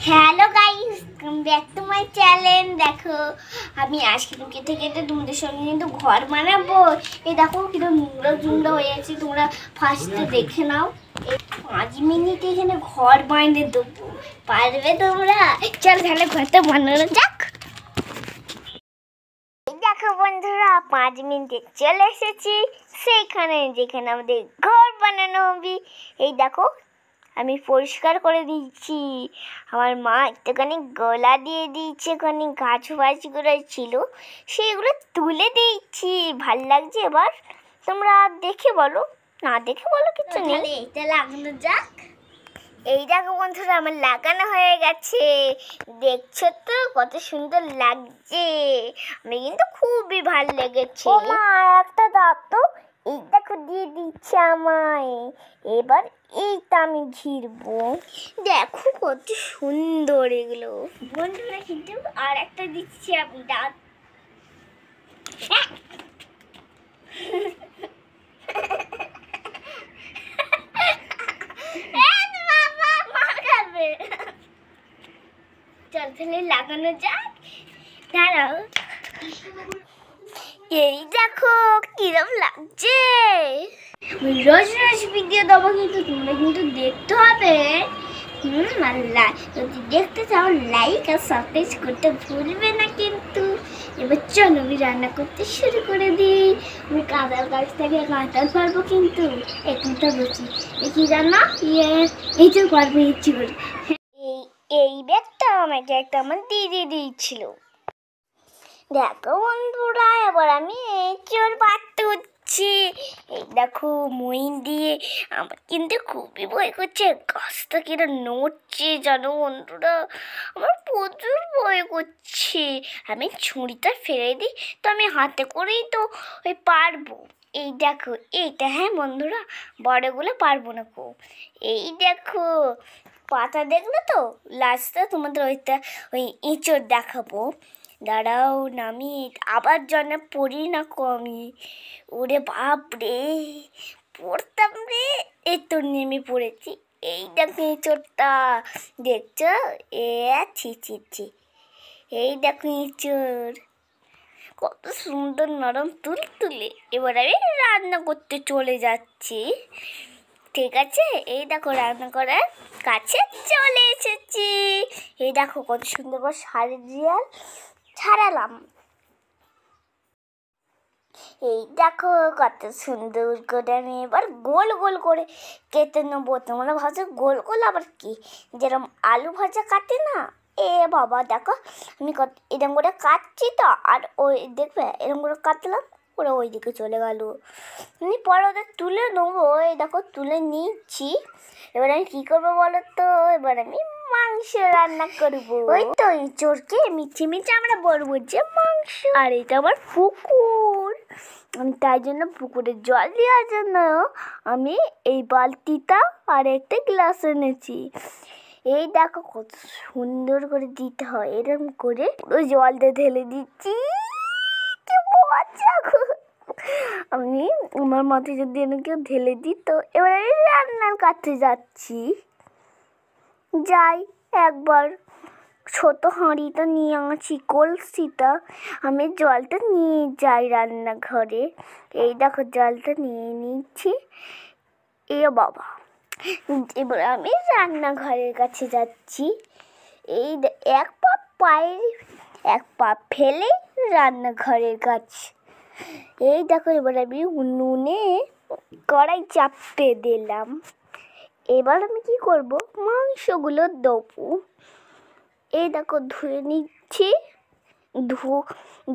Hello guys, back to my channel. দেখো আমি আজকে খেতে খেতে তোমাদের সঙ্গে কিন্তু ঘর বানাবো। এই দেখো কিরকম নোংরা হয়ে আছে, তোমরা ফার্স্টে দেখে নাও। 5 মিনিটে এখানে ঘর বানিয়ে দেবো, পারবে তোমরা? চল তাহলে ঘরটা বানানো যাক। দেখো বন্ধুরা, 5 মিনিটে চলে এসেছি সেইখানে যেখানে আমাদের ঘর বানানো হবে। এই দেখো আমি পরিষ্কার করে দিচ্ছি। আমার মা একটুখানি গোলা দিয়ে দিয়েছে, ওখানে গাছ ফাছগুলো ছিল সেগুলো তুলে দিচ্ছি। ভাল লাগছে? এবার তোমরা দেখে বলো, না দেখে বলো কিছু নেই। এটা লাগানো যাক। এই দেখো বন্ধুরা, আমার লাগানো হয়ে গেছে। দেখছো তো কত সুন্দর লাগছে। আমি কিন্তু খুবই ভাল লেগেছে। ও মা, একটা দাও তো। এই দেখো দিয়ে দিচ্ছে আমায়। এবার এইটা আমি ঘিরবো। দেখো কত সুন্দর এগুলো। বন্ধুরা কিন্তু আর একটা দিচ্ছি, আপনি দাঁত। চল তাহলে লাগানো যাক। দাঁড়াও, এই দেখো কিরম লাগছে। রোজ রোজ ভিডিও দেবো, কিন্তু তোমরা কিন্তু দেখতে হবে। আর যদি দেখতে চাও লাইক আর সাবস্ক্রাইব করতে ভুলবে না কিন্তু। এবার চলো আমি রান্না করতে শুরু করে দিই। আমি কাঁঠাল গাছ থেকে কাঁঠাল পারবো, কিন্তু এখনটা বলছি দেখি রান্না এই তো পারবো ইচ্ছে করে। এই ব্যাগটা আমাকে একটা আমার দিদি দিয়েছিল। দেখো বন্ধুরা, এবার আমি চোর পাততে হচ্ছে। এই দেখো মই দিয়ে আমার কিন্তু খুবই ভয় করছে। গাছটা কিনা নড়ছে জানো বন্ধুরা, আমার প্রচুর ভয় করছে। আমি ছুরিটা ফেলে দিই তো আমি হাতে করেই তো ওই পারবো। এই দেখো এইটা, হ্যাঁ বন্ধুরা, বড়গুলো পারবো না কো। এই দেখো পাতা দেখলো তো, লাস্টটা তোমাদের ওই এঁচড় দেখাবো। দাঁড়াও নামি আবার যেন পড়ি না কো আমি। ওরে বাপ রে, পড়তাম রে। এই তো নেমে পড়েছি। এই দেখো এঁচড়টা, দেখছো? ছি ছি ছি। এই দেখো এঁচড় কত সুন্দর নরম তুলতুলে। এবার আমি রান্না করতে চলে যাচ্ছি। ঠিক আছে, এই দেখো রান্না করার কাছে চলে এসেছি। এই দেখো কত সুন্দর করে সাজিয়ে ছাড়ালাম। এই দেখো কত সুন্দর করে আমি এবার গোল গোল করে কেটে নেবো। তোমরা ভাবছো গোল গোল আবার কি, যেরকম আলু ভাজা কাটে না? এ বাবা দেখো আমি কত এরকম করে কাটছি তো, আর ওই দেখবে এরকম করে কাটলাম, ওরা ওই দিকে চলে গেল। আমি পরে ওদের তুলে নেবো। এই দেখো তুলে নিচ্ছি। এবার আমি কী করবো বলো তো? এবার আমি মাংস রান্না করবো। ওই তো এঁচড়কে মিচে মিচে আমরা বলবো যে মাংস। আর এটা আমার পুকুর, আমি তাই জন্য পুকুরের জল দেওয়ার জন্য আমি এই বালতিটা আর একটা গ্লাস এনেছি। এই দেখো কত সুন্দর করে দিতে হয়, এরকম করে ওই জলটা ঢেলে দিচ্ছি। কি মজা গো! আমি আমার মাথায় যদি কেউ ঢেলে দিত। এবার আমি রান্নার কাছে যাচ্ছি। যাই একবার ছোট হাঁড়িটা নিয়ে আসি, কলসিটা। আমি জলটা নিয়ে যাই রান্নাঘরে। এই দেখো জলটা নিয়ে নিচ্ছি। এ বাবা, এবার আমি রান্নাঘরের কাছে যাচ্ছি। এই এক পা ফেলে রান্নাঘরের কাছে। এই দেখো এবার আমি উনুনে কড়াই চাপতে দিলাম। এবার আমি কি করব, মাংসগুলো দেবো। এই দেখো ধুয়ে নিচ্ছি।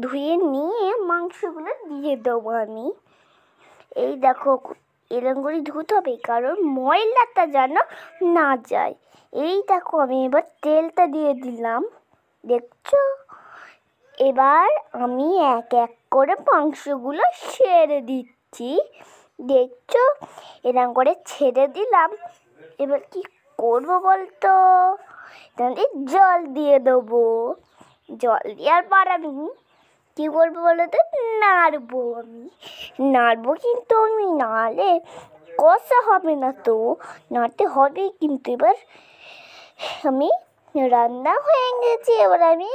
ধুয়ে নিয়ে মাংসগুলো দিয়ে দেবো আমি। এই দেখো এরকম করে ধুতে হবে, কারণ ময়লাটা যেন না যায়। এই দেখো আমি এবার তেলটা দিয়ে দিলাম, দেখছো? এবার আমি এক এক করে মাংসগুলো ছেড়ে দিচ্ছি, দেখছো? এরকম করে ছেড়ে দিলাম। এবার কি করবো বলতো? জল দিয়ে দেবো। জল দেওয়ার পর আমি কী করবো বলো তো? নাড়বো। আমি নাড়বো, কিন্তু আমি নাড়লে কষা হবে না তো, নাড়তে হবে কিন্তু। এবার আমি রান্না হয়ে গেছে, এবার আমি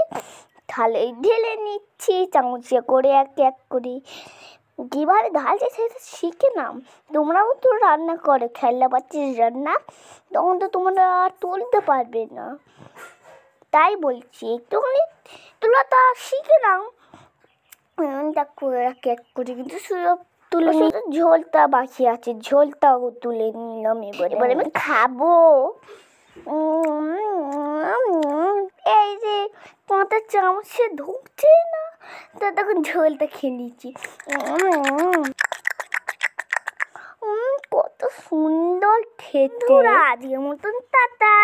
থালে ঢেলে নিচ্ছি চামচে করে এক এক করে। কীভাবে ঢালছে সেটা শিখে নাও। তোমরাও তো রান্না করে খেলনা পাচ্ছিস রান্না, তখন তো তোমরা তুলতে পারবে না, তাই বলছি একটুখানি তোলাটা শিখে নাও। দেখো এক এক করে কিন্তু শুধু তুলে শুধু ঝোলটা বাকি আছে, ঝোলটাও তুলে নিলাম। এবার আমি খাবো। এই যে কাঁটা চামচে ঢুকছে না, তো তখন ঝোলটা খেয়ে নিচ্ছি। কত সুন্দর খেতে। আজকের মতন টাটা।